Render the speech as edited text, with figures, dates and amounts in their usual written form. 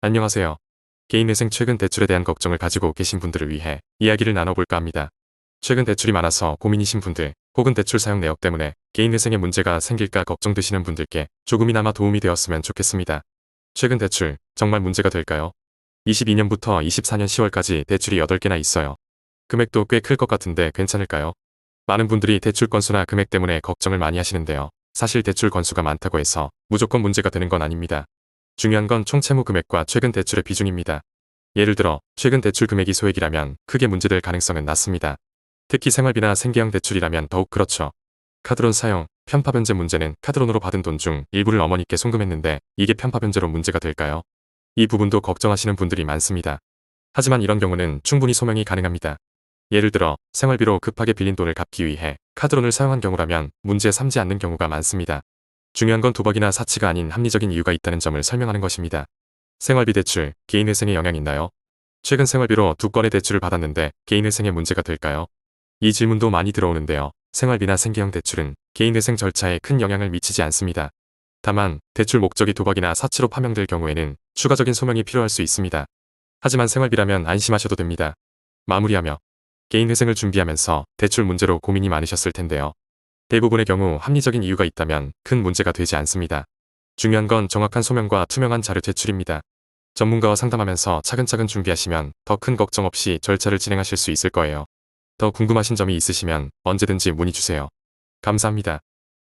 안녕하세요. 개인회생 최근 대출에 대한 걱정을 가지고 계신 분들을 위해 이야기를 나눠볼까 합니다. 최근 대출이 많아서 고민이신 분들, 혹은 대출 사용 내역 때문에 개인회생에 문제가 생길까 걱정되시는 분들께 조금이나마 도움이 되었으면 좋겠습니다. 최근 대출, 정말 문제가 될까요? 22년부터 24년 10월까지 대출이 8개나 있어요. 금액도 꽤 클 것 같은데 괜찮을까요? 많은 분들이 대출 건수나 금액 때문에 걱정을 많이 하시는데요. 사실 대출 건수가 많다고 해서 무조건 문제가 되는 건 아닙니다. 중요한 건 총 채무 금액과 최근 대출의 비중입니다. 예를 들어 최근 대출 금액이 소액이라면 크게 문제될 가능성은 낮습니다. 특히 생활비나 생계형 대출이라면 더욱 그렇죠. 카드론 사용, 편파 변제 문제는 카드론으로 받은 돈 중 일부를 어머니께 송금했는데 이게 편파 변제로 문제가 될까요? 이 부분도 걱정하시는 분들이 많습니다. 하지만 이런 경우는 충분히 소명이 가능합니다. 예를 들어 생활비로 급하게 빌린 돈을 갚기 위해 카드론을 사용한 경우라면 문제 삼지 않는 경우가 많습니다. 중요한 건 도박이나 사치가 아닌 합리적인 이유가 있다는 점을 설명하는 것입니다. 생활비 대출, 개인회생에 영향 있나요? 최근 생활비로 2건의 대출을 받았는데 개인회생에 문제가 될까요? 이 질문도 많이 들어오는데요. 생활비나 생계형 대출은 개인회생 절차에 큰 영향을 미치지 않습니다. 다만 대출 목적이 도박이나 사치로 파명될 경우에는 추가적인 소명이 필요할 수 있습니다. 하지만 생활비라면 안심하셔도 됩니다. 마무리하며 개인회생을 준비하면서 대출 문제로 고민이 많으셨을 텐데요. 대부분의 경우 합리적인 이유가 있다면 큰 문제가 되지 않습니다. 중요한 건 정확한 소명과 투명한 자료 제출입니다. 전문가와 상담하면서 차근차근 준비하시면 더 큰 걱정 없이 절차를 진행하실 수 있을 거예요. 더 궁금하신 점이 있으시면 언제든지 문의 주세요. 감사합니다.